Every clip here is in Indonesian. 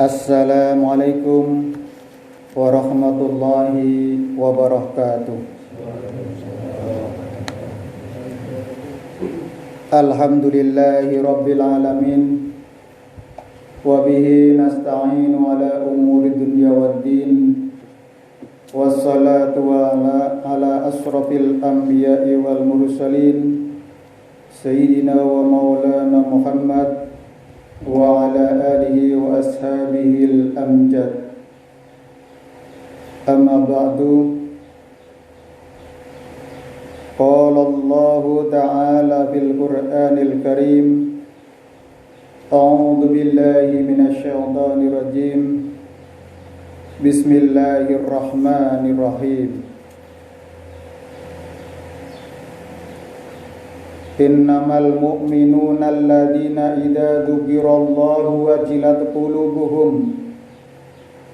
Assalamualaikum warahmatullahi wabarakatuh. Alhamdulillahi rabbil alamin. Wa bihi nasta'inu ala umuri dunya waddin. Wassalatu ala asrafil anbiya'i wal mursalin Sayyidina wa maulana Muhammad wa ala alihi wa ashabihi al-amjad. Amma ba'du. Qala Allah ta'ala fil Qur'anil Karim. A'udzu billahi minasy syaithanir rajim. Bismillahirrahmanirrahim. Innamal mu'minuna alladhina idza dzukirallahu wajilat qulubuhum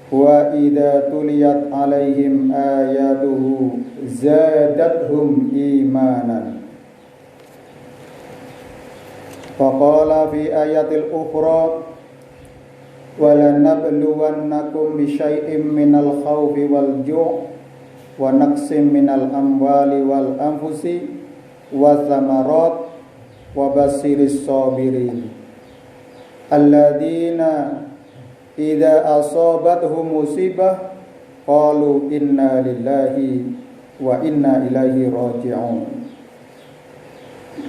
wa idza tuliyat 'alaihim ayatuhu zadatuhum imanan. Faqala fi ayatil ukhra walanabluwannakum bisyai'im minal khawfi wal ju' wa naqsim minal amwali wal anfusi wa thamarat wa basiris sabirin alladzina idza asabathum musibah qalu inna lillahi wa inna ilaihi raji'un.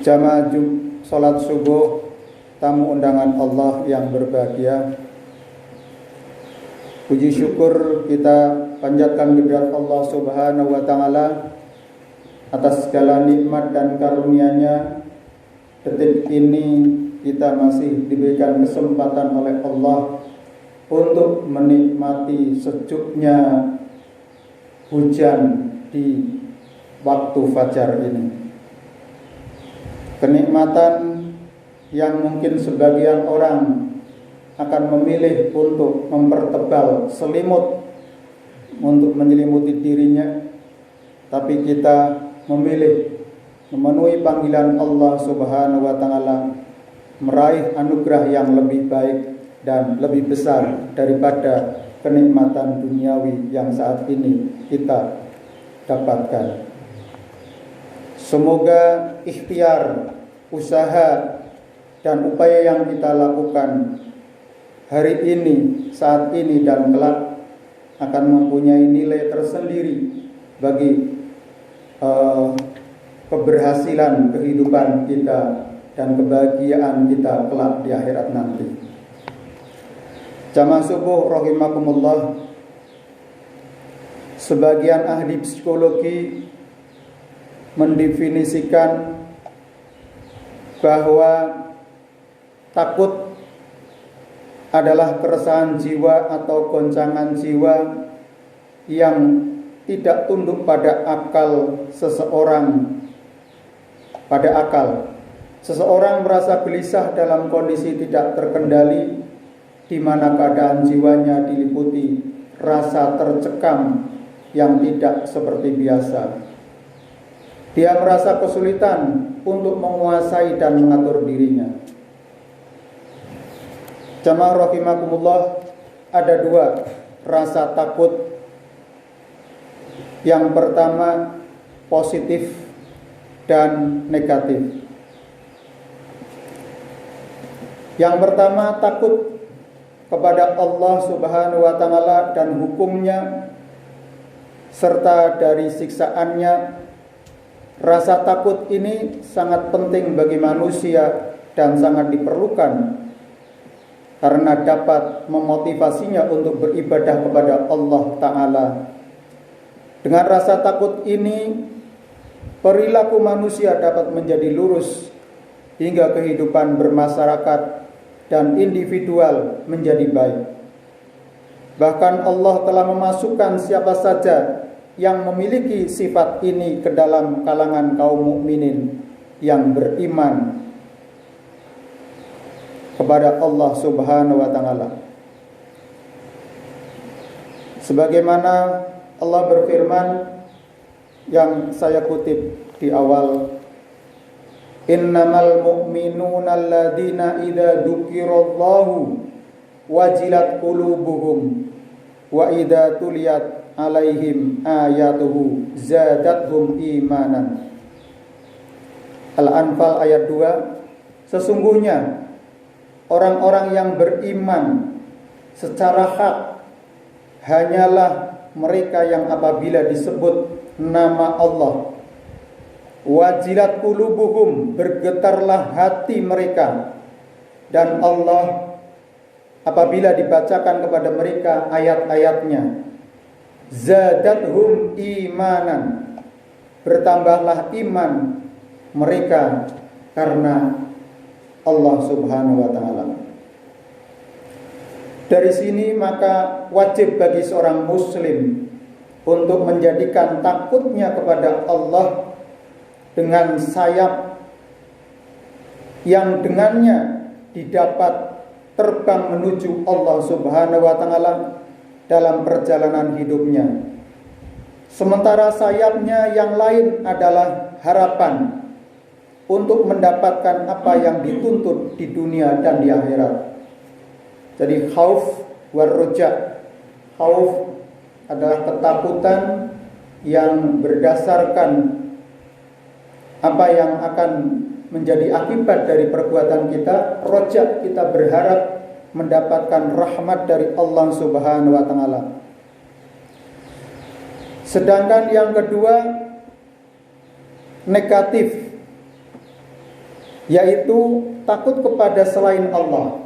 Jamaah salat subuh, tamu undangan Allah yang berbahagia, puji syukur kita panjatkan kehadirat Allah Subhanahu wa taala atas segala nikmat dan karunia-Nya. Detik ini kita masih diberikan kesempatan oleh Allah untuk menikmati sejuknya hujan di waktu fajar ini. Kenikmatan yang mungkin sebagian orang akan memilih untuk mempertebal selimut untuk menyelimuti dirinya, tapi kita memilih memenuhi panggilan Allah Subhanahu wa taala, meraih anugerah yang lebih baik dan lebih besar daripada kenikmatan duniawi yang saat ini kita dapatkan. Semoga ikhtiar, usaha dan upaya yang kita lakukan hari ini, saat ini dan kelak akan mempunyai nilai tersendiri bagi keberhasilan kehidupan kita dan kebahagiaan kita kelak di akhirat nanti. Jamaah subuh rahimakumullah, sebagian ahli psikologi mendefinisikan bahwa takut adalah keresahan jiwa atau goncangan jiwa yang tidak tunduk pada akal seseorang. Pada akal seseorang merasa gelisah dalam kondisi tidak terkendali, di mana keadaan jiwanya diliputi rasa tercekam yang tidak seperti biasa. Dia merasa kesulitan untuk menguasai dan mengatur dirinya. Jamaah rahimakumullah, ada dua rasa takut. Yang pertama positif dan negatif. Yang pertama takut kepada Allah Subhanahu wa taala dan hukumnya serta dari siksaannya. Rasa takut ini sangat penting bagi manusia dan sangat diperlukan karena dapat memotivasinya untuk beribadah kepada Allah Ta'ala. Dengan rasa takut ini, perilaku manusia dapat menjadi lurus hingga kehidupan bermasyarakat dan individual menjadi baik. Bahkan Allah telah memasukkan siapa saja yang memiliki sifat ini ke dalam kalangan kaum mukminin yang beriman kepada Allah Subhanahu wa taala. Sebagaimana Allah berfirman yang saya kutip di awal, innamal mu'minuna alladzina idza dzukirallahu wajilat qulubuhum wa idza tuliyat alaihim ayatuhu zadatuhum imanan. Al-Anfal ayat 2. Sesungguhnya orang-orang yang beriman secara hak hanyalah mereka yang apabila disebut nama Allah, wajilat qulubuhum, bergetarlah hati mereka, dan Allah apabila dibacakan kepada mereka ayat-ayatnya, zadathum imanan, bertambahlah iman mereka karena Allah Subhanahu wa taala. Dari sini maka wajib bagi seorang muslim untuk menjadikan takutnya kepada Allah dengan sayap yang dengannya didapat terbang menuju Allah Subhanahu wa taala dalam perjalanan hidupnya. Sementara sayapnya yang lain adalah harapan untuk mendapatkan apa yang dituntut di dunia dan di akhirat. Jadi khauf war roja. Khauf adalah ketakutan yang berdasarkan apa yang akan menjadi akibat dari perbuatan kita. Roja, kita berharap mendapatkan rahmat dari Allah Subhanahu wa taala. Sedangkan yang kedua negatif, yaitu takut kepada selain Allah.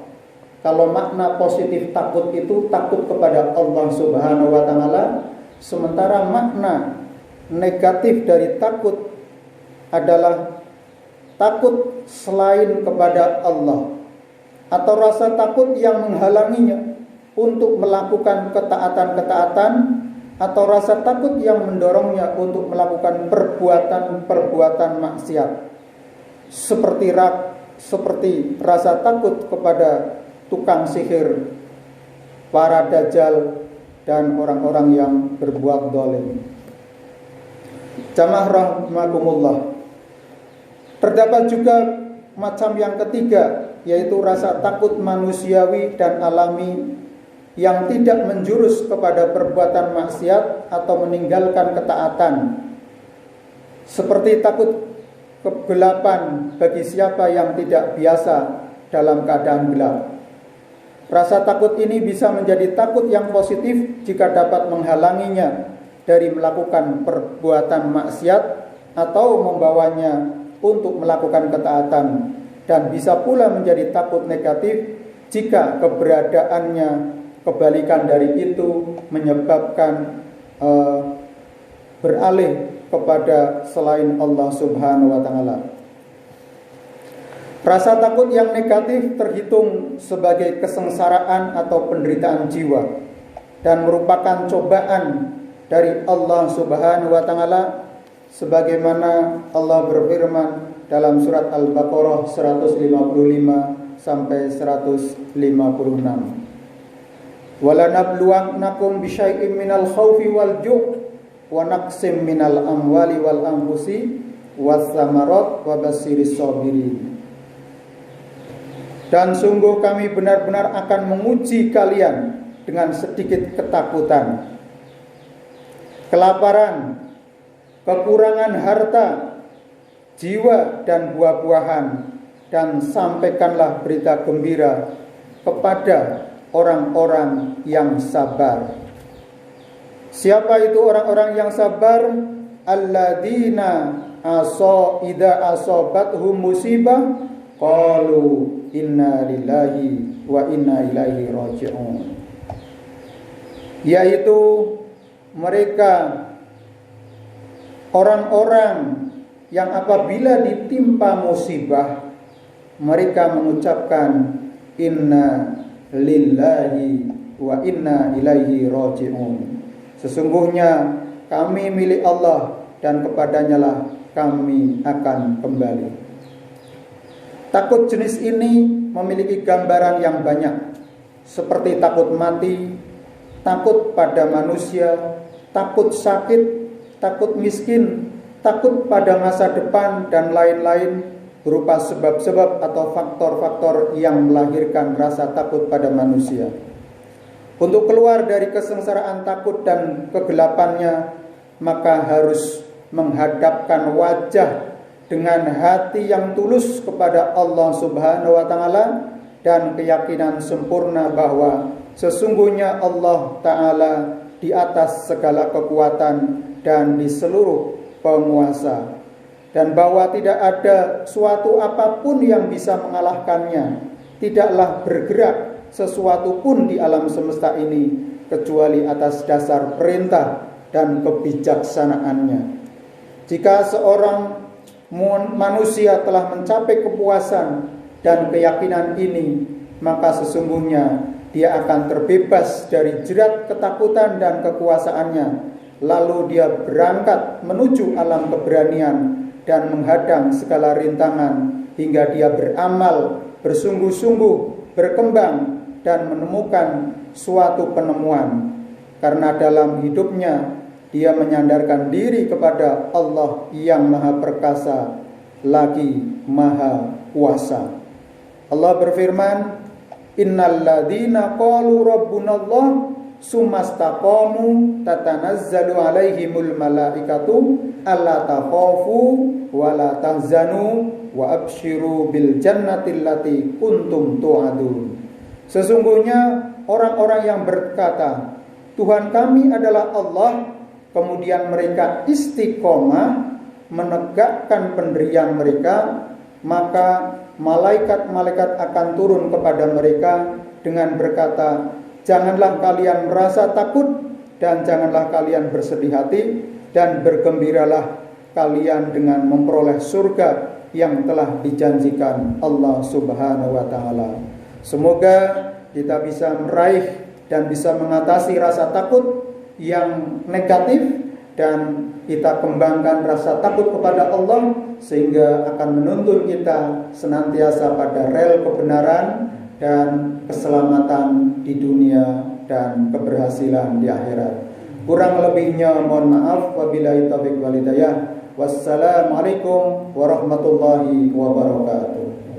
Kalau makna positif takut itu takut kepada Allah Subhanahu wa taala, sementara makna negatif dari takut adalah takut selain kepada Allah, atau rasa takut yang menghalanginya untuk melakukan ketaatan-ketaatan, atau rasa takut yang mendorongnya untuk melakukan perbuatan-perbuatan maksiat, seperti rasa takut kepada tukang sihir, para dajjal, dan orang-orang yang berbuat zalim. Jamaah rahimakumullah. Terdapat juga macam yang ketiga, yaitu rasa takut manusiawi dan alami yang tidak menjurus kepada perbuatan maksiat atau meninggalkan ketaatan, seperti takut kegelapan bagi siapa yang tidak biasa dalam keadaan gelap. Rasa takut ini bisa menjadi takut yang positif jika dapat menghalanginya dari melakukan perbuatan maksiat atau membawanya untuk melakukan ketaatan, dan bisa pula menjadi takut negatif jika keberadaannya kebalikan dari itu menyebabkan beralih kepada selain Allah Subhanahu wa taala. Rasa takut yang negatif terhitung sebagai kesengsaraan atau penderitaan jiwa dan merupakan cobaan dari Allah Subhanahu wa taala, sebagaimana Allah berfirman dalam surat Al-Baqarah 155 sampai 156. Walanabluwannakum bisyai'im minal khaufi wal ju' wa naqsim minal amwali wal anfusi was samarat wa basyiris sabirin. Dan sungguh kami benar-benar akan menguji kalian dengan sedikit ketakutan, kelaparan, kekurangan harta, jiwa dan buah-buahan, dan sampaikanlah berita gembira kepada orang-orang yang sabar. Siapa itu orang-orang yang sabar? Alladzina idza asabathum musibah qalu inna lillahi wa inna ilaihi raji'un. Yaitu mereka orang-orang yang apabila ditimpa musibah, mereka mengucapkan inna lillahi wa inna ilaihi raji'un. Sesungguhnya kami milik Allah dan kepadanya lah kami akan kembali. Takut jenis ini memiliki gambaran yang banyak, seperti takut mati, takut pada manusia, takut sakit, takut miskin, takut pada masa depan, dan lain-lain, berupa sebab-sebab atau faktor-faktor yang melahirkan rasa takut pada manusia. Untuk keluar dari kesengsaraan takut dan kegelapannya, maka harus menghadapkan wajah dengan hati yang tulus kepada Allah Subhanahu wa taala dan keyakinan sempurna bahwa sesungguhnya Allah taala di atas segala kekuatan dan di seluruh penguasa, dan bahwa tidak ada suatu apapun yang bisa mengalahkannya. Tidaklah bergerak sesuatu pun di alam semesta ini kecuali atas dasar perintah dan kebijaksanaannya. Jika seorang manusia telah mencapai kepuasan dan keyakinan ini, maka sesungguhnya dia akan terbebas dari jerat ketakutan dan kekuasaannya. Lalu dia berangkat menuju alam keberanian dan menghadang segala rintangan hingga dia beramal bersungguh-sungguh, berkembang dan menemukan suatu penemuan. Karena dalam hidupnya dia menyandarkan diri kepada Allah yang Maha Perkasa lagi Maha Kuasa. Allah berfirman, Innal ladzina qalu rabbunallah sumastaqamu tatanazzalu alaihimul malaikatu alla takhafu wa la tahzanu wa abshiru bil jannati allati kuntum tu'adun. Sesungguhnya orang-orang yang berkata, Tuhan kami adalah Allah, kemudian mereka istiqomah menegakkan pendirian mereka, maka malaikat-malaikat akan turun kepada mereka dengan berkata, janganlah kalian merasa takut dan janganlah kalian bersedih hati, dan bergembiralah kalian dengan memperoleh surga yang telah dijanjikan Allah Subhanahu wa taala. Semoga kita bisa meraih dan bisa mengatasi rasa takut yang negatif, dan kita kembangkan rasa takut kepada Allah sehingga akan menuntun kita senantiasa pada rel kebenaran dan keselamatan di dunia dan keberhasilan di akhirat. Kurang lebihnya mohon maaf. Wabillahi taufiq wal hidayah. Wassalamualaikum warahmatullahi wabarakatuh.